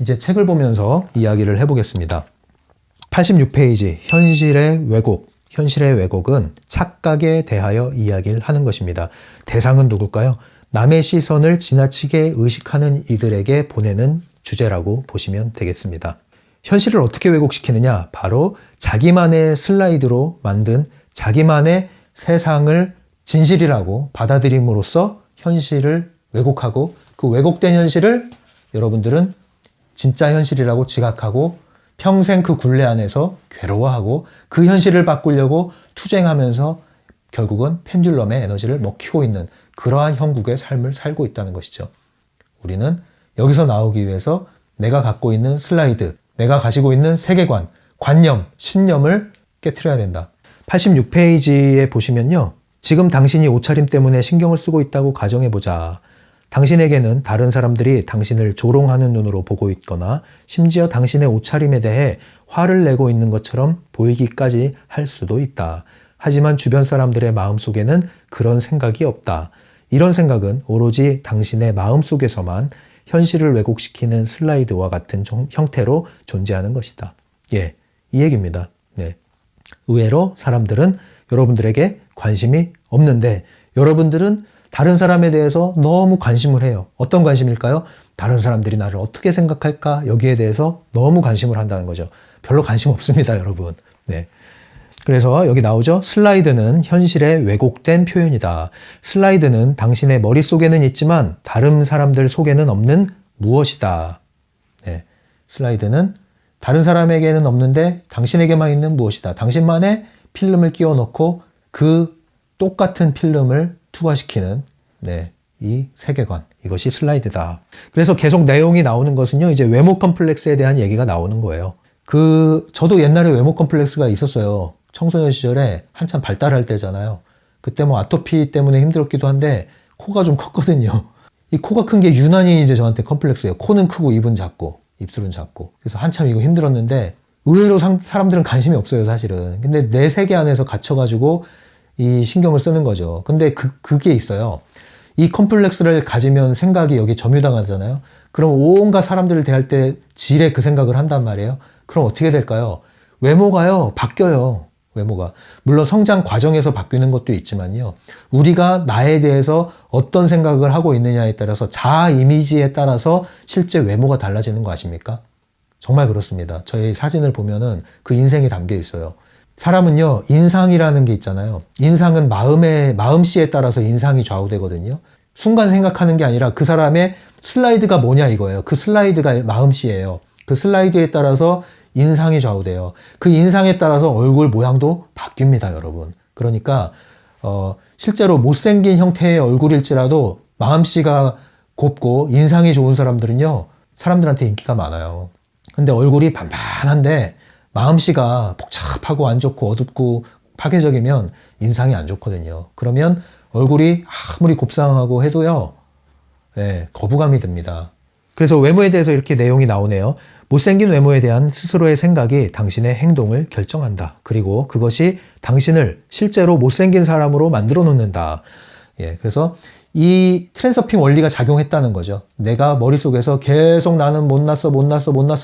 이제 책을 보면서 이야기를 해보겠습니다. 86페이지 현실의 왜곡. 현실의 왜곡은 착각에 대하여 이야기를 하는 것입니다. 대상은 누굴까요? 남의 시선을 지나치게 의식하는 이들에게 보내는 주제라고 보시면 되겠습니다. 현실을 어떻게 왜곡시키느냐? 바로 자기만의 슬라이드로 만든 자기만의 세상을 진실이라고 받아들임으로써 현실을 왜곡하고 그 왜곡된 현실을 여러분들은 진짜 현실이라고 지각하고 평생 그 굴레 안에서 괴로워하고 그 현실을 바꾸려고 투쟁하면서 결국은 펜듈럼의 에너지를 먹히고 있는 그러한 형국의 삶을 살고 있다는 것이죠. 우리는 여기서 나오기 위해서 내가 갖고 있는 슬라이드, 내가 가지고 있는 세계관, 관념, 신념을 깨트려야 된다. 86페이지에 보시면요. 지금 당신이 옷차림 때문에 신경을 쓰고 있다고 가정해보자. 당신에게는 다른 사람들이 당신을 조롱하는 눈으로 보고 있거나 심지어 당신의 옷차림에 대해 화를 내고 있는 것처럼 보이기까지 할 수도 있다. 하지만 주변 사람들의 마음속에는 그런 생각이 없다. 이런 생각은 오로지 당신의 마음속에서만 현실을 왜곡시키는 슬라이드와 같은 형태로 존재하는 것이다. 예, 이 얘기입니다. 네. 의외로 사람들은 여러분들에게 관심이 없는데 여러분들은 다른 사람에 대해서 너무 관심을 해요. 어떤 관심일까요? 다른 사람들이 나를 어떻게 생각할까? 여기에 대해서 너무 관심을 한다는 거죠. 별로 관심 없습니다, 여러분. 네. 그래서 여기 나오죠. 슬라이드는 현실의 왜곡된 표현이다. 슬라이드는 당신의 머릿속에는 있지만 다른 사람들 속에는 없는 무엇이다. 네. 슬라이드는 다른 사람에게는 없는데 당신에게만 있는 무엇이다. 당신만의 필름을 끼워 넣고 그 똑같은 필름을 투과시키는 이 세계관, 이것이 슬라이드다. 그래서 계속 내용이 나오는 것은요, 이제 외모 컴플렉스에 대한 얘기가 나오는 거예요. 저도 옛날에 외모 컴플렉스가 있었어요. 청소년 시절에 한참 발달할 때잖아요. 그때 뭐 아토피 때문에 힘들었기도 한데 코가 좀 컸거든요. 이 코가 큰 게 유난히 이제 저한테 컴플렉스예요. 코는 크고 입은 작고 입술은 작고. 그래서 한참 이거 힘들었는데 의외로 사람들은 관심이 없어요, 사실은. 근데 내 세계 안에서 갇혀가지고 이 신경을 쓰는 거죠. 근데 그게 있어요. 이 컴플렉스를 가지면 생각이 여기 점유당하잖아요. 그럼 온갖 사람들을 대할 때 지레 그 생각을 한단 말이에요. 그럼 어떻게 될까요? 외모가요, 바뀌어요. 외모가. 물론 성장 과정에서 바뀌는 것도 있지만요. 우리가 나에 대해서 어떤 생각을 하고 있느냐에 따라서 자아 이미지에 따라서 실제 외모가 달라지는 거 아십니까? 정말 그렇습니다. 저희 사진을 보면은 그 인생이 담겨 있어요. 사람은요, 인상이라는 게 있잖아요. 인상은 마음씨에 따라서 인상이 좌우되거든요. 순간 생각하는 게 아니라 그 사람의 슬라이드가 뭐냐 이거예요. 그 슬라이드가 마음씨예요. 그 슬라이드에 따라서 인상이 좌우돼요. 그 인상에 따라서 얼굴 모양도 바뀝니다, 여러분. 그러니까 실제로 못생긴 형태의 얼굴일지라도 마음씨가 곱고 인상이 좋은 사람들은요, 사람들한테 인기가 많아요. 근데 얼굴이 반반한데 마음씨가 복잡하고 안 좋고 어둡고 파괴적이면 인상이 안 좋거든요. 그러면 얼굴이 아무리 곱상하고 해도요, 거부감이 듭니다. 그래서 외모에 대해서 이렇게 내용이 나오네요. 못생긴 외모에 대한 스스로의 생각이 당신의 행동을 결정한다. 그리고 그것이 당신을 실제로 못생긴 사람으로 만들어 놓는다. 그래서 이 트랜서핑 원리가 작용했다는 거죠. 내가 머릿속에서 계속 나는 못났어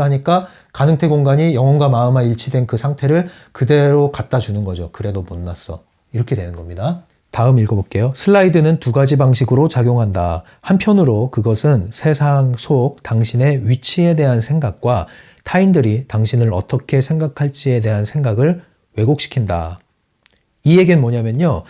하니까 가능태 공간이 영혼과 마음과 일치된 그 상태를 그대로 갖다 주는 거죠. 그래도 못났어. 이렇게 되는 겁니다. 다음 읽어볼게요. 슬라이드는 두 가지 방식으로 작용한다. 한편으로 그것은 세상 속 당신의 위치에 대한 생각과 타인들이 당신을 어떻게 생각할지에 대한 생각을 왜곡시킨다. 이 얘기는 뭐냐면요.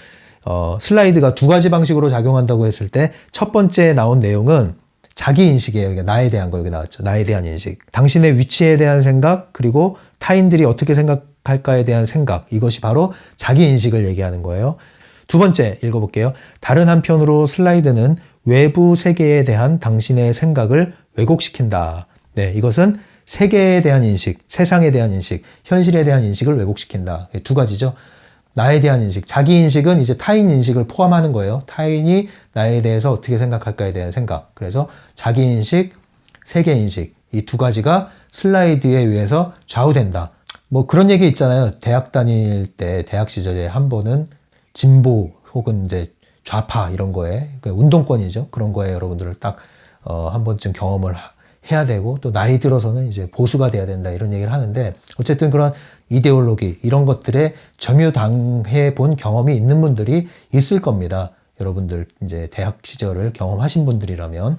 슬라이드가 두 가지 방식으로 작용한다고 했을 때 첫 번째 나온 내용은 자기인식이에요. 나에 대한 거 여기 나왔죠. 나에 대한 인식. 당신의 위치에 대한 생각, 그리고 타인들이 어떻게 생각할까에 대한 생각. 이것이 바로 자기인식을 얘기하는 거예요. 두 번째 읽어볼게요. 다른 한편으로 슬라이드는 외부 세계에 대한 당신의 생각을 왜곡시킨다. 이것은 세계에 대한 인식, 세상에 대한 인식, 현실에 대한 인식을 왜곡시킨다. 두 가지죠. 나에 대한 인식, 자기인식은 이제 타인 인식을 포함하는 거예요. 타인이 나에 대해서 어떻게 생각할까에 대한 생각. 그래서 자기인식, 세계인식, 이 두 가지가 슬라이드에 의해서 좌우된다. 뭐 그런 얘기 있잖아요. 대학 다닐 때, 대학 시절에 한 번은 진보 혹은 이제 좌파 이런 거에, 운동권이죠. 그런 거에 여러분들을 딱 한 번쯤 경험을 해야 되고 또 나이 들어서는 이제 보수가 돼야 된다 이런 얘기를 하는데 어쨌든 그런 이데올로기 이런 것들에 점유당해 본 경험이 있는 분들이 있을 겁니다. 여러분들 이제 대학 시절을 경험하신 분들이라면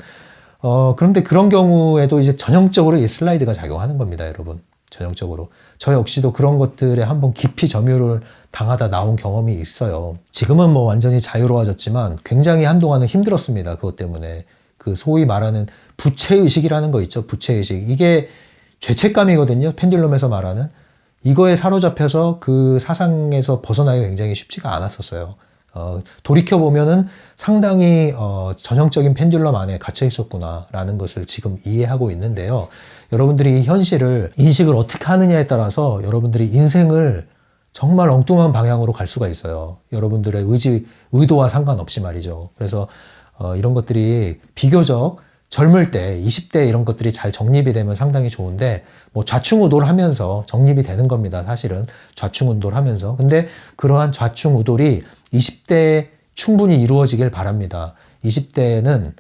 그런데 그런 경우에도 이제 전형적으로 이 슬라이드가 작용하는 겁니다, 여러분. 전형적으로. 저 역시도 그런 것들에 한번 깊이 점유를 당하다 나온 경험이 있어요. 지금은 뭐 완전히 자유로워졌지만 굉장히 한동안은 힘들었습니다. 그것 때문에. 그 소위 말하는 부채의식이라는 거 있죠. 부채의식. 이게 죄책감이거든요. 펜듈럼에서 말하는. 이거에 사로잡혀서 그 사상에서 벗어나기가 굉장히 쉽지가 않았었어요. 돌이켜보면은 상당히 전형적인 펜듈럼 안에 갇혀 있었구나라는 것을 지금 이해하고 있는데요. 여러분들이 이 현실을 인식을 어떻게 하느냐에 따라서 여러분들이 인생을 정말 엉뚱한 방향으로 갈 수가 있어요. 여러분들의 의도와 상관없이 말이죠. 그래서 이런 것들이 비교적 젊을 때 20대 이런 것들이 잘 정립이 되면 상당히 좋은데 뭐 좌충우돌 하면서 정립이 되는 겁니다. 사실은 좌충우돌 하면서. 근데 그러한 좌충우돌이 20대에 충분히 이루어지길 바랍니다. 20대에는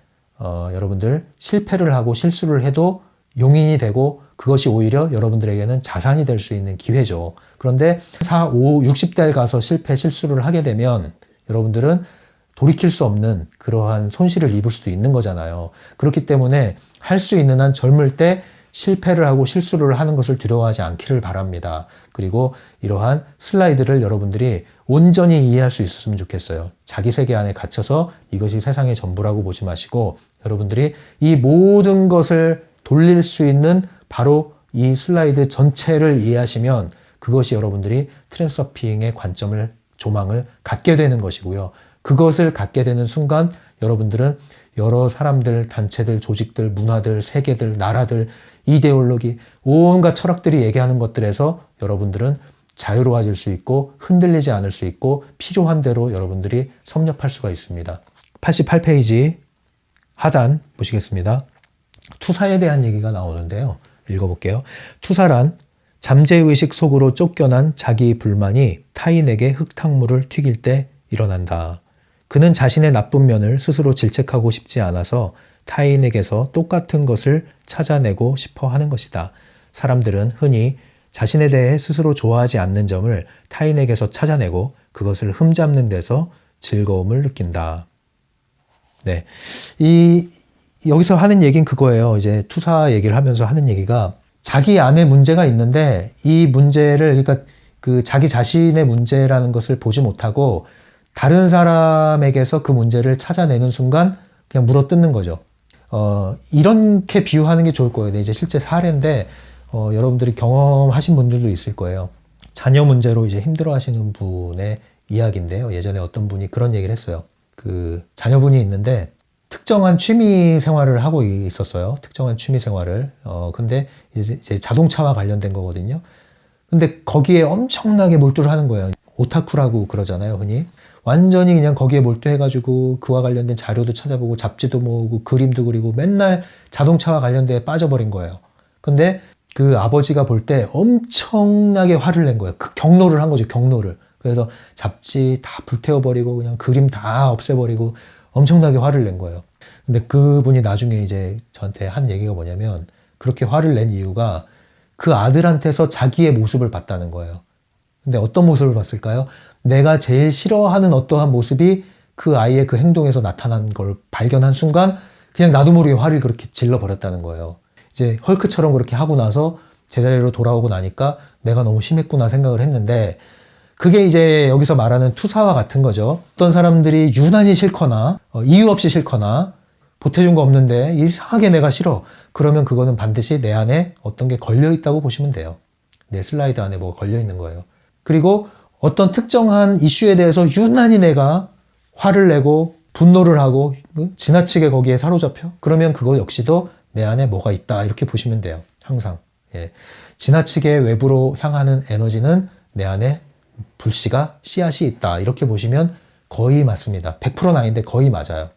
여러분들 실패를 하고 실수를 해도 용인이 되고 그것이 오히려 여러분들에게는 자산이 될 수 있는 기회죠. 그런데 4, 5, 60대에 가서 실수를 하게 되면 여러분들은 돌이킬 수 없는 그러한 손실을 입을 수도 있는 거잖아요. 그렇기 때문에 할 수 있는 한 젊을 때 실패를 하고 실수를 하는 것을 두려워하지 않기를 바랍니다. 그리고 이러한 슬라이드를 여러분들이 온전히 이해할 수 있었으면 좋겠어요. 자기 세계 안에 갇혀서 이것이 세상의 전부라고 보지 마시고 여러분들이 이 모든 것을 돌릴 수 있는 바로 이 슬라이드 전체를 이해하시면 그것이 여러분들이 트랜스서핑의 관점을, 조망을 갖게 되는 것이고요. 그것을 갖게 되는 순간 여러분들은 여러 사람들, 단체들, 조직들, 문화들, 세계들, 나라들, 이데올로기, 온갖 철학들이 얘기하는 것들에서 여러분들은 자유로워질 수 있고 흔들리지 않을 수 있고 필요한 대로 여러분들이 섭렵할 수가 있습니다. 88페이지 하단 보시겠습니다. 투사에 대한 얘기가 나오는데요. 읽어볼게요. 투사란 잠재의식 속으로 쫓겨난 자기 불만이 타인에게 흙탕물을 튀길 때 일어난다. 그는 자신의 나쁜 면을 스스로 질책하고 싶지 않아서 타인에게서 똑같은 것을 찾아내고 싶어 하는 것이다. 사람들은 흔히 자신에 대해 스스로 좋아하지 않는 점을 타인에게서 찾아내고 그것을 흠잡는 데서 즐거움을 느낀다. 네. 여기서 하는 얘기는 그거예요. 이제 투사 얘기를 하면서 하는 얘기가 자기 안에 문제가 있는데 이 문제를, 그러니까 그 자기 자신의 문제라는 것을 보지 못하고 다른 사람에게서 그 문제를 찾아내는 순간 그냥 물어뜯는 거죠. 이렇게 비유하는 게 좋을 거예요. 이제 실제 사례인데, 여러분들이 경험하신 분들도 있을 거예요. 자녀 문제로 이제 힘들어 하시는 분의 이야기인데요. 예전에 어떤 분이 그런 얘기를 했어요. 그 자녀분이 있는데, 특정한 취미 생활을 하고 있었어요. 특정한 취미 생활을. 근데 이제 자동차와 관련된 거거든요. 근데 거기에 엄청나게 몰두를 하는 거예요. 오타쿠라고 그러잖아요, 흔히. 완전히 그냥 거기에 몰두해가지고 그와 관련된 자료도 찾아보고 잡지도 모으고 그림도 그리고 맨날 자동차와 관련된 빠져버린 거예요. 근데 그 아버지가 볼 때 엄청나게 화를 낸 거예요. 그 경로를 한 거죠, 경로를. 그래서 잡지 다 불태워버리고 그냥 그림 다 없애버리고 엄청나게 화를 낸 거예요. 근데 그분이 나중에 이제 저한테 한 얘기가 뭐냐면 그렇게 화를 낸 이유가 그 아들한테서 자기의 모습을 봤다는 거예요. 근데 어떤 모습을 봤을까요? 내가 제일 싫어하는 어떠한 모습이 그 아이의 그 행동에서 나타난 걸 발견한 순간 그냥 나도 모르게 화를 그렇게 질러버렸다는 거예요. 이제 헐크처럼 그렇게 하고 나서 제자리로 돌아오고 나니까 내가 너무 심했구나 생각을 했는데 그게 이제 여기서 말하는 투사와 같은 거죠. 어떤 사람들이 유난히 싫거나 이유 없이 싫거나 보태준 거 없는데 이상하게 내가 싫어. 그러면 그거는 반드시 내 안에 어떤 게 걸려있다고 보시면 돼요. 내 슬라이드 안에 뭐가 걸려있는 거예요. 그리고 어떤 특정한 이슈에 대해서 유난히 내가 화를 내고 분노를 하고 지나치게 거기에 사로잡혀? 그러면 그거 역시도 내 안에 뭐가 있다 이렇게 보시면 돼요. 항상. 예. 지나치게 외부로 향하는 에너지는 내 안에 불씨가 씨앗이 있다 이렇게 보시면 거의 맞습니다. 100%는 아닌데 거의 맞아요.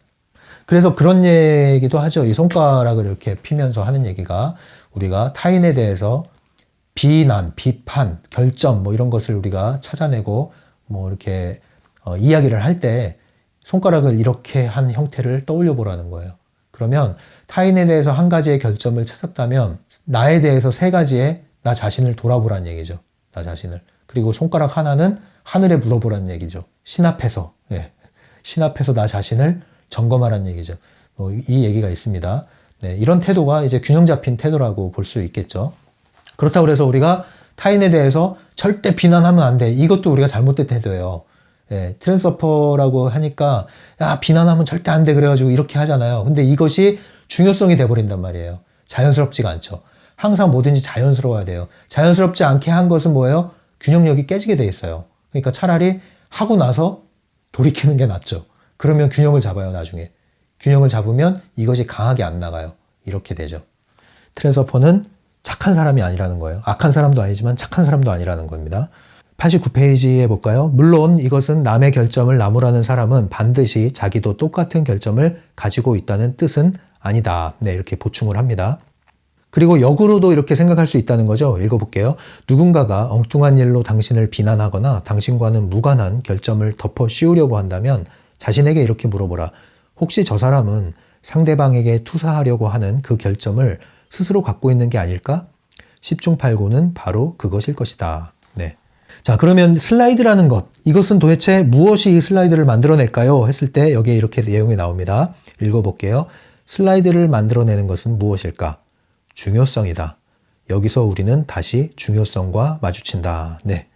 그래서 그런 얘기도 하죠. 이 손가락을 이렇게 피면서 하는 얘기가 우리가 타인에 대해서 비난, 비판, 결점 뭐 이런 것을 우리가 찾아내고 뭐 이렇게 이야기를 할 때 손가락을 이렇게 한 형태를 떠올려 보라는 거예요. 그러면 타인에 대해서 한 가지의 결점을 찾았다면 나에 대해서 세 가지의 나 자신을 돌아보란 얘기죠. 나 자신을. 그리고 손가락 하나는 하늘에 물어보란 얘기죠. 신 앞에서. 예. 신 앞에서 나 자신을 점검하란 얘기죠. 이 얘기가 있습니다. 네, 이런 태도가 이제 균형 잡힌 태도라고 볼 수 있겠죠. 그렇다고 해서 우리가 타인에 대해서 절대 비난하면 안 돼. 이것도 우리가 잘못된 태도예요. 예, 트랜스서퍼라고 하니까 야 비난하면 절대 안 돼 그래가지고 이렇게 하잖아요. 근데 이것이 중요성이 돼버린단 말이에요. 자연스럽지가 않죠. 항상 뭐든지 자연스러워야 돼요. 자연스럽지 않게 한 것은 뭐예요? 균형력이 깨지게 돼 있어요. 그러니까 차라리 하고 나서 돌이키는 게 낫죠. 그러면 균형을 잡아요, 나중에. 균형을 잡으면 이것이 강하게 안 나가요. 이렇게 되죠. 트랜스서퍼는 착한 사람이 아니라는 거예요. 악한 사람도 아니지만 착한 사람도 아니라는 겁니다. 89페이지에 볼까요? 물론 이것은 남의 결점을 나무라는 사람은 반드시 자기도 똑같은 결점을 가지고 있다는 뜻은 아니다. 네, 이렇게 보충을 합니다. 그리고 역으로도 이렇게 생각할 수 있다는 거죠. 읽어볼게요. 누군가가 엉뚱한 일로 당신을 비난하거나 당신과는 무관한 결점을 덮어 씌우려고 한다면 자신에게 이렇게 물어보라. 혹시 저 사람은 상대방에게 투사하려고 하는 그 결점을 스스로 갖고 있는 게 아닐까? 10중 8구는 바로 그것일 것이다. 네. 자, 그러면 슬라이드라는 것, 이것은 도대체 무엇이 이 슬라이드를 만들어낼까요? 했을 때 여기에 이렇게 내용이 나옵니다. 읽어볼게요. 슬라이드를 만들어내는 것은 무엇일까? 중요성이다. 여기서 우리는 다시 중요성과 마주친다. 네.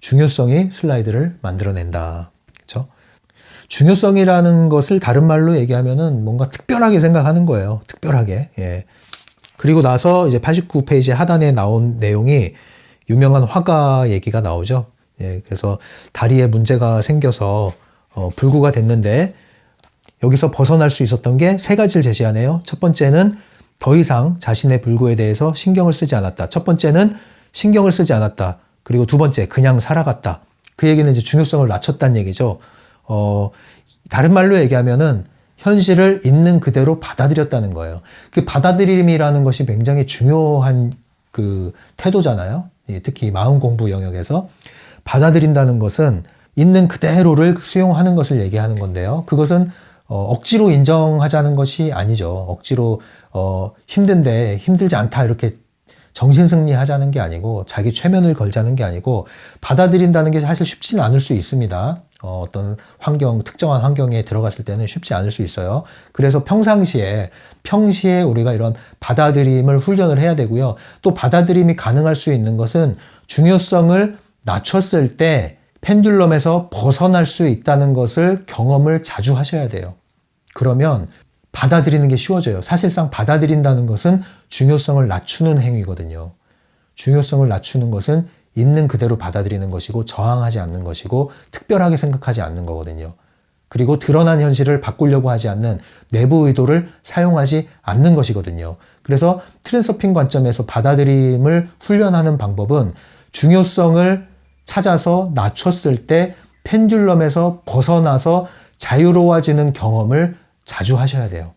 중요성이 슬라이드를 만들어낸다. 그렇죠? 중요성이라는 것을 다른 말로 얘기하면은 뭔가 특별하게 생각하는 거예요. 특별하게. 예. 그리고 나서 이제 89페이지 하단에 나온 내용이 유명한 화가 얘기가 나오죠. 예. 그래서 다리에 문제가 생겨서 불구가 됐는데 여기서 벗어날 수 있었던 게 세 가지를 제시하네요. 첫 번째는 더 이상 자신의 불구에 대해서 신경을 쓰지 않았다. 첫 번째는 신경을 쓰지 않았다. 그리고 두 번째, 그냥 살아갔다. 그 얘기는 이제 중요성을 낮췄다는 얘기죠. 다른 말로 얘기하면은 현실을 있는 그대로 받아들였다는 거예요. 그 받아들임이라는 것이 굉장히 중요한 그 태도잖아요. 특히 마음 공부 영역에서. 받아들인다는 것은 있는 그대로를 수용하는 것을 얘기하는 건데요. 그것은 억지로 인정하자는 것이 아니죠. 억지로 힘든데 힘들지 않다 이렇게 정신승리 하자는 게 아니고 자기 최면을 걸자는 게 아니고 받아들인다는 게 사실 쉽지는 않을 수 있습니다. 어떤 환경, 특정한 환경에 들어갔을 때는 쉽지 않을 수 있어요. 그래서 평시에 우리가 이런 받아들임을 훈련을 해야 되고요. 또 받아들임이 가능할 수 있는 것은 중요성을 낮췄을 때 펜듈럼에서 벗어날 수 있다는 것을 경험을 자주 하셔야 돼요. 그러면 받아들이는 게 쉬워져요. 사실상 받아들인다는 것은 중요성을 낮추는 행위거든요. 중요성을 낮추는 것은 있는 그대로 받아들이는 것이고 저항하지 않는 것이고 특별하게 생각하지 않는 거거든요. 그리고 드러난 현실을 바꾸려고 하지 않는 내부 의도를 사용하지 않는 것이거든요. 그래서 트랜서핑 관점에서 받아들임을 훈련하는 방법은 중요성을 찾아서 낮췄을 때 펜듈럼에서 벗어나서 자유로워지는 경험을 자주 하셔야 돼요.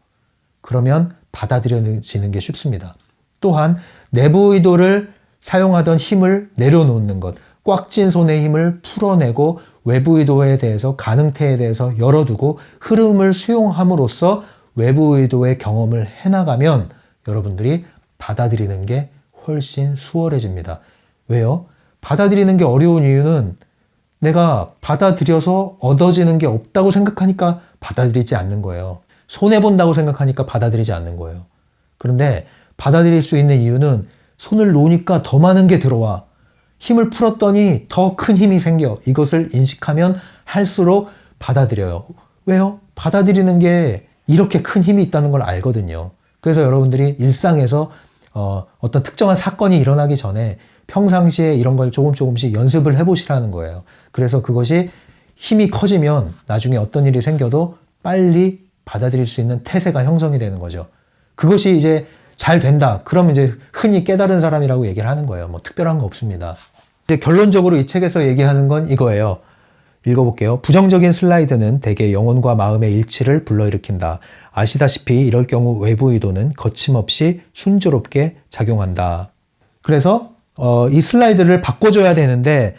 그러면 받아들여지는 게 쉽습니다. 또한 내부 의도를 사용하던 힘을 내려놓는 것, 꽉 쥔 손의 힘을 풀어내고 외부 의도에 대해서 가능태에 대해서 열어두고 흐름을 수용함으로써 외부 의도의 경험을 해나가면 여러분들이 받아들이는 게 훨씬 수월해집니다. 왜요? 받아들이는 게 어려운 이유는 내가 받아들여서 얻어지는 게 없다고 생각하니까 받아들이지 않는 거예요. 손해본다고 생각하니까 받아들이지 않는 거예요. 그런데 받아들일 수 있는 이유는 손을 놓으니까 더 많은 게 들어와. 힘을 풀었더니 더 큰 힘이 생겨. 이것을 인식하면 할수록 받아들여요. 왜요? 받아들이는 게 이렇게 큰 힘이 있다는 걸 알거든요. 그래서 여러분들이 일상에서 어떤 특정한 사건이 일어나기 전에 평상시에 이런 걸 조금씩 연습을 해보시라는 거예요. 그래서 그것이 힘이 커지면 나중에 어떤 일이 생겨도 빨리 받아들일 수 있는 태세가 형성이 되는 거죠. 그것이 이제 잘 된다. 그럼 이제 흔히 깨달은 사람이라고 얘기를 하는 거예요. 뭐 특별한 거 없습니다. 이제 결론적으로 이 책에서 얘기하는 건 이거예요. 읽어볼게요. 부정적인 슬라이드는 대개 영혼과 마음의 일치를 불러일으킨다. 아시다시피 이럴 경우 외부 의도는 거침없이 순조롭게 작용한다. 그래서 이 슬라이드를 바꿔줘야 되는데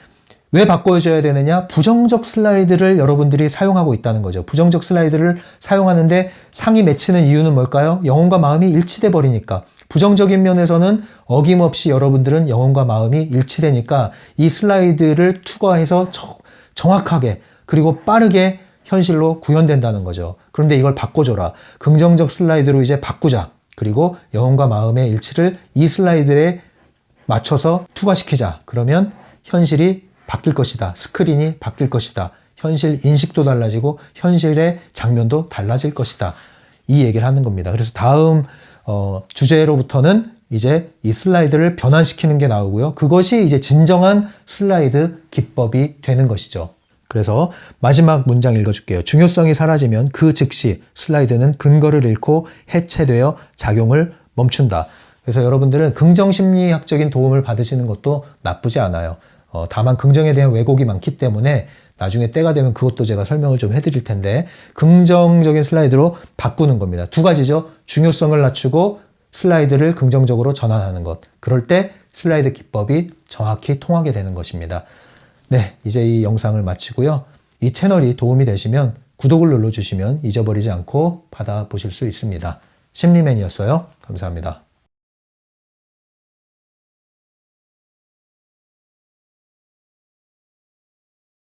왜 바꿔줘야 되느냐? 부정적 슬라이드를 여러분들이 사용하고 있다는 거죠. 부정적 슬라이드를 사용하는데 상이 맺히는 이유는 뭘까요? 영혼과 마음이 일치돼 버리니까. 부정적인 면에서는 어김없이 여러분들은 영혼과 마음이 일치되니까 이 슬라이드를 투과해서 정확하게 그리고 빠르게 현실로 구현된다는 거죠. 그런데 이걸 바꿔줘라. 긍정적 슬라이드로 이제 바꾸자. 그리고 영혼과 마음의 일치를 이 슬라이드에 맞춰서 투과시키자. 그러면 현실이 바뀔 것이다. 스크린이 바뀔 것이다. 현실 인식도 달라지고 현실의 장면도 달라질 것이다. 이 얘기를 하는 겁니다. 그래서 다음 주제로부터는 이제 이 슬라이드를 변환시키는 게 나오고요. 그것이 이제 진정한 슬라이드 기법이 되는 것이죠. 그래서 마지막 문장 읽어줄게요. 중요성이 사라지면 그 즉시 슬라이드는 근거를 잃고 해체되어 작용을 멈춘다. 그래서 여러분들은 긍정심리학적인 도움을 받으시는 것도 나쁘지 않아요. 다만 긍정에 대한 왜곡이 많기 때문에 나중에 때가 되면 그것도 제가 설명을 좀 해드릴 텐데 긍정적인 슬라이드로 바꾸는 겁니다. 두 가지죠. 중요성을 낮추고 슬라이드를 긍정적으로 전환하는 것. 그럴 때 슬라이드 기법이 정확히 통하게 되는 것입니다. 네, 이제 이 영상을 마치고요. 이 채널이 도움이 되시면 구독을 눌러주시면 잊어버리지 않고 받아보실 수 있습니다. 심리맨이었어요. 감사합니다.